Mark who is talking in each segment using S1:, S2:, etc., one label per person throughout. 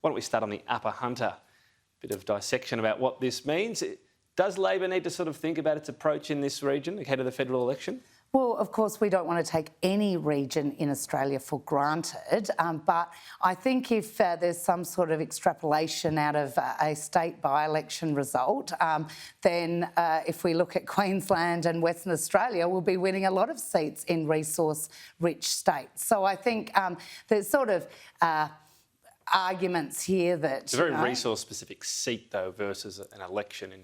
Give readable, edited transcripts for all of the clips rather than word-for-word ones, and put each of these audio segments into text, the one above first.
S1: Why don't we start on the Upper Hunter? Bit of dissection about what this means. Does Labor need to sort of think about its approach in this region ahead of the federal election?
S2: Well, of course, we don't want to take any region in Australia for granted, but I think if there's some sort of extrapolation out of a state by-election result, then if we look at Queensland and Western Australia, we'll be winning a lot of seats in resource-rich states. So I think there's sort of arguments here that...
S1: It's a very resource-specific seat, though, versus an election in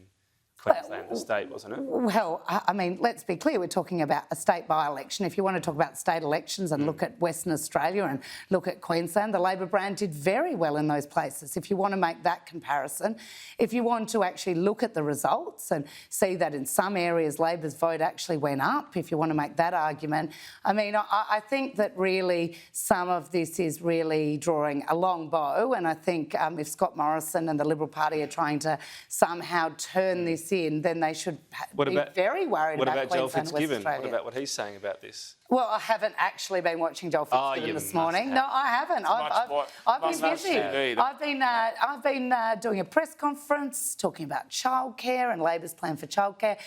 S1: Queensland, the state, wasn't it?
S2: Well, I mean, let's be clear, we're talking about a state by-election. If you want to talk about state elections and look at Western Australia and look at Queensland, the Labor brand did very well in those places. If you want to make that comparison, if you want to actually look at the results and see that in some areas Labor's vote actually went up, if you want to make that argument, I mean, I think that really some of this is really drawing a long bow, and I think if Scott Morrison and the Liberal Party are trying to somehow turn this in, then they should be very worried about
S1: Joel
S2: Queensland and West
S1: Fitzgibbon?
S2: Australia.
S1: What about what he's saying about this?
S2: Well, I haven't actually been watching Joel Fitzgibbon this morning. No, I haven't. I've been busy. I've been doing a press conference talking about childcare and Labor's plan for childcare.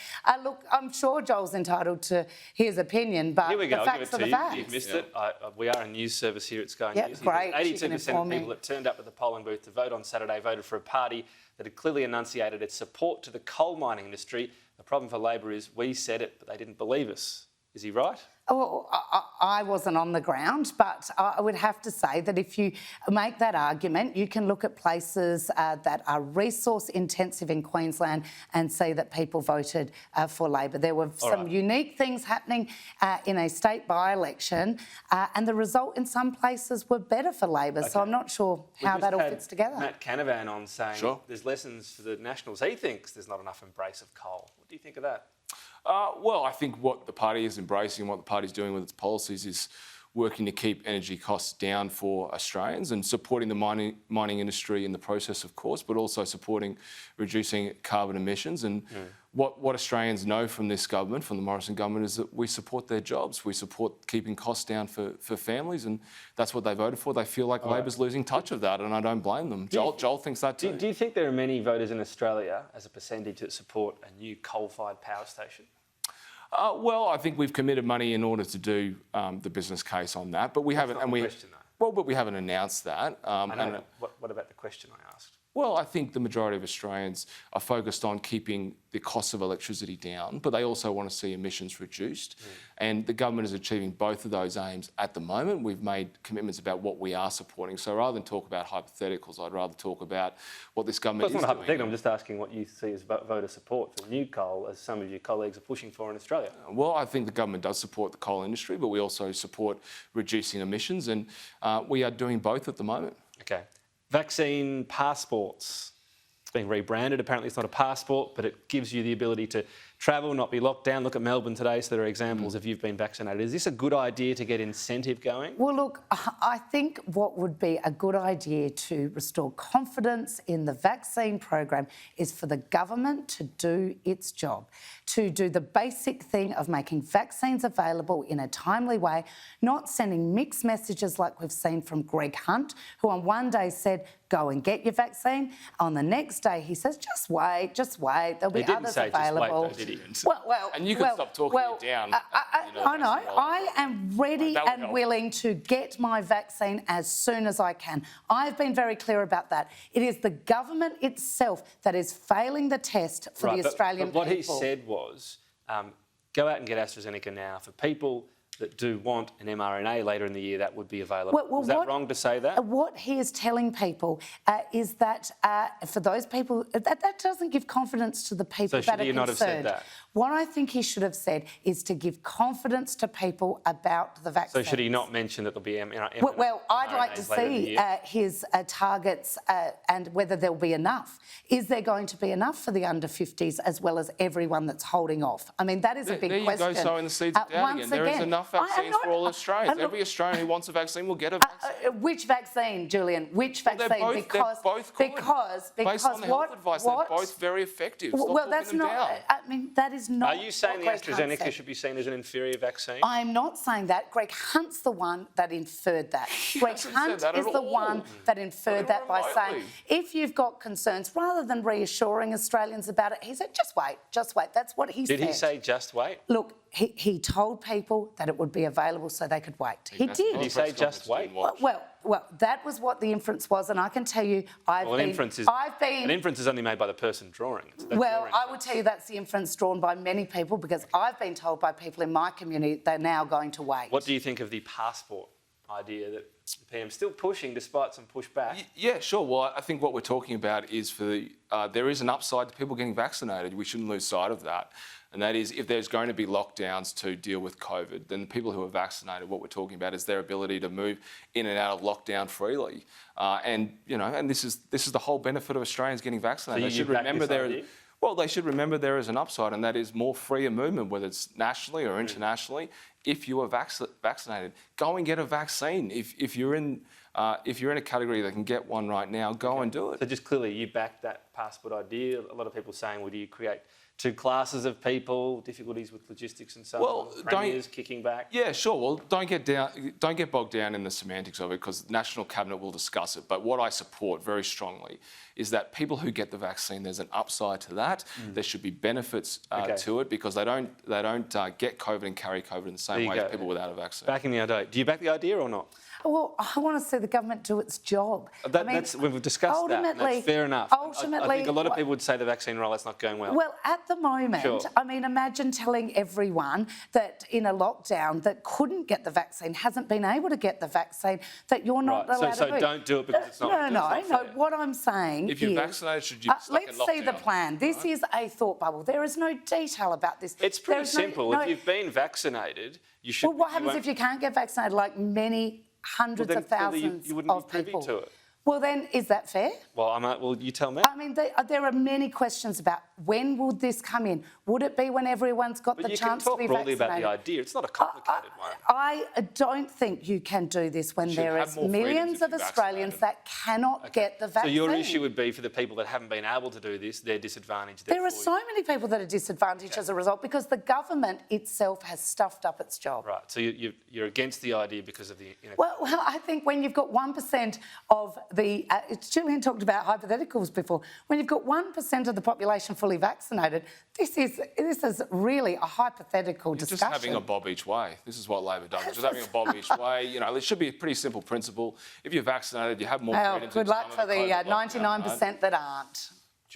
S2: Look, I'm sure Joel's entitled to his opinion, but
S1: here we go.
S2: the facts are the facts.
S1: You've missed it. We are a news service here at Sky News.
S2: Great.
S1: 82% of people that turned up at the polling booth to vote on Saturday voted for a party that had clearly enunciated its support to the coal mining industry. The problem for Labor is we said it, but they didn't believe us. Is he right?
S2: Well, I wasn't on the ground, but I would have to say that if you make that argument, you can look at places that are resource intensive in Queensland and see that people voted for Labor. There were some unique things happening in a state by-election, and the result in some places were better for Labor. So I'm not sure how that all fits together.
S1: Matt Canavan on saying there's lessons for the Nationals. He thinks there's not enough embrace of coal. What do you think of that?
S3: Well, I think what the party is embracing, what the party's doing with its policies is working to keep energy costs down for Australians and supporting the mining industry in the process, of course, but also supporting reducing carbon emissions. And what Australians know from this government, from the Morrison government, is that we support their jobs. We support keeping costs down for families, and that's what they voted for. They feel like Labor's losing touch of that, and I don't blame them. Joel thinks that too.
S1: Do you think there are many voters in Australia, as a percentage, that support a new coal-fired power station?
S3: Well, I think we've committed money in order to do the business case on that, but we haven't. But we haven't announced that.
S1: I know. What about the question I asked?
S3: Well, I think the majority of Australians are focused on keeping the cost of electricity down, but they also want to see emissions reduced. And the government is achieving both of those aims at the moment. We've made commitments about what we are supporting. So rather than talk about hypotheticals, I'd rather talk about what this government is doing.
S1: It's not hypothetical. I'm just asking what you see as voter support for new coal, as some of your colleagues are pushing for in Australia.
S3: Well, I think the government does support the coal industry, but we also support reducing emissions, and we are doing both at the moment.
S1: Okay. Vaccine passports. It's being rebranded. Apparently it's not a passport, but it gives you the ability to travel, not be locked down. Look at Melbourne today, so there are examples of you've been vaccinated. Is this a good idea to get incentive going?
S2: Well, look, I think what would be a good idea to restore confidence in the vaccine program is for the government to do its job, to do the basic thing of making vaccines available in a timely way, not sending mixed messages like we've seen from Greg Hunt, who on one day said, go and get your vaccine. On the next day, he says, just wait, there'll be others available.
S1: Just wait, though, did he?
S3: Well, and you can stop talking it down.
S2: I know. I am ready and willing to get my vaccine as soon as I can. I've been very clear about that. It is the government itself that is failing the test for the Australian people.
S1: What he said was, go out and get AstraZeneca now. For people that do want an mRNA later in the year, that would be available. Is that wrong to say that?
S2: What he is telling people is that for those people, that doesn't give confidence to the people that are concerned. So should he not have said that? What I think he should have said is to give confidence to people about the vaccine.
S1: So should he not mention that there'll be mRNA?
S2: Well, I'd like to see his targets and whether there'll be enough. Is there going to be enough for the under 50s as well as everyone that's holding off? I mean, that is a big question.
S3: There you go, sowing the seeds of doubt again. There is enough vaccines for all Australians. Every Australian who wants a vaccine will get a vaccine.
S2: Which vaccine, Julian? Which vaccine?
S3: They're both good.
S2: Because
S3: based on the health advice, they're both very effective.
S2: Well, that's not. I mean, that is is not.
S1: Are you saying the
S2: what Greg Hunt
S1: AstraZeneca
S2: said.
S1: should be seen as an inferior vaccine?
S2: I'm not saying that. Greg Hunt's the one that inferred that. Greg
S3: hasn't
S2: Hunt
S3: said that
S2: is
S3: at
S2: the
S3: all.
S2: one that inferred that by saying,
S3: remotely.
S2: if you've got concerns, rather than reassuring Australians about it, he said, just wait, just wait. That's what he said.
S1: Did he say just wait?
S2: Look, he told people that it would be available so they could wait. He did.
S1: Did he say just wait?
S2: Well, that was what the inference was, and I can tell you,
S1: An inference is only made by the person drawing it. That's
S2: well,
S1: your
S2: I
S1: inference.
S2: would tell you that's the inference drawn by many people, because I've been told by people in my community they're now going to wait.
S1: What do you think of the passport idea that the PM's still pushing despite some pushback?
S3: Yeah, sure. Well, I think what we're talking about is there is an upside to people getting vaccinated. We shouldn't lose sight of that. And that is, if there's going to be lockdowns to deal with COVID, then the people who are vaccinated, what we're talking about is their ability to move in and out of lockdown freely. And this is the whole benefit of Australians getting vaccinated.
S1: So
S3: they should remember they should remember there is an upside, and that is more freer movement, whether it's nationally or internationally. If you are vaccinated, go and get a vaccine. If you're in a category that can get one right now, go and do it.
S1: So just clearly, you back that passport idea. A lot of people saying, well, do you create two classes of people, difficulties with logistics and so on, premiers kicking back?
S3: Yeah, sure. Well, don't get bogged down in the semantics of it, because the National Cabinet will discuss it. But what I support very strongly is that people who get the vaccine, there's an upside to that. There should be benefits to it, because they don't get COVID and carry COVID in the same way as people without a vaccine.
S1: Backing the idea. Do you back the idea or not?
S2: Well, I want to see the government do its job.
S1: We've discussed that. That's fair enough.
S2: Ultimately,
S1: I think a lot of people would say the vaccine rollout's not going well.
S2: Well, at the moment,
S1: Sure.
S2: I mean, imagine telling everyone that in a lockdown that couldn't get the vaccine, hasn't been able to get the vaccine, that you're not allowed to do it.
S1: So don't do it because it's not.
S2: No. What I'm saying
S3: If you're
S2: is,
S3: vaccinated, should you be stuck in
S2: let's
S3: lockdown?
S2: see the plan. This is a thought bubble. There is no detail about this.
S1: It's pretty simple. If you've been vaccinated, you should.
S2: Well, what happens if you can't get vaccinated, like many hundreds of thousands
S1: you wouldn't
S2: of
S1: be privy
S2: people?
S1: to it.
S2: Well, then, is that fair?
S1: Well, you tell me.
S2: I mean, there are many questions about when would this come in? Would it be when everyone's got the chance to be vaccinated?
S1: But you can talk broadly about the idea. It's not a complicated one.
S2: I don't think you can do this when there is millions of Australians that cannot get the vaccine.
S1: So your issue would be for the people that haven't been able to do this, they're disadvantaged.
S2: There are so many people that are disadvantaged as a result, because the government itself has stuffed up its job.
S1: Right, so you're against the idea because of the...
S2: Well, I think when you've got 1% of the... Julian talked about hypotheticals before. When you've got 1% of the population fully vaccinated, this is really a hypothetical discussion.
S3: Just having a bob each way. This is what Labor does. Just having a bob each way. It should be a pretty simple principle. If you're vaccinated, you have more freedom.
S2: Good luck for the 99% that aren't.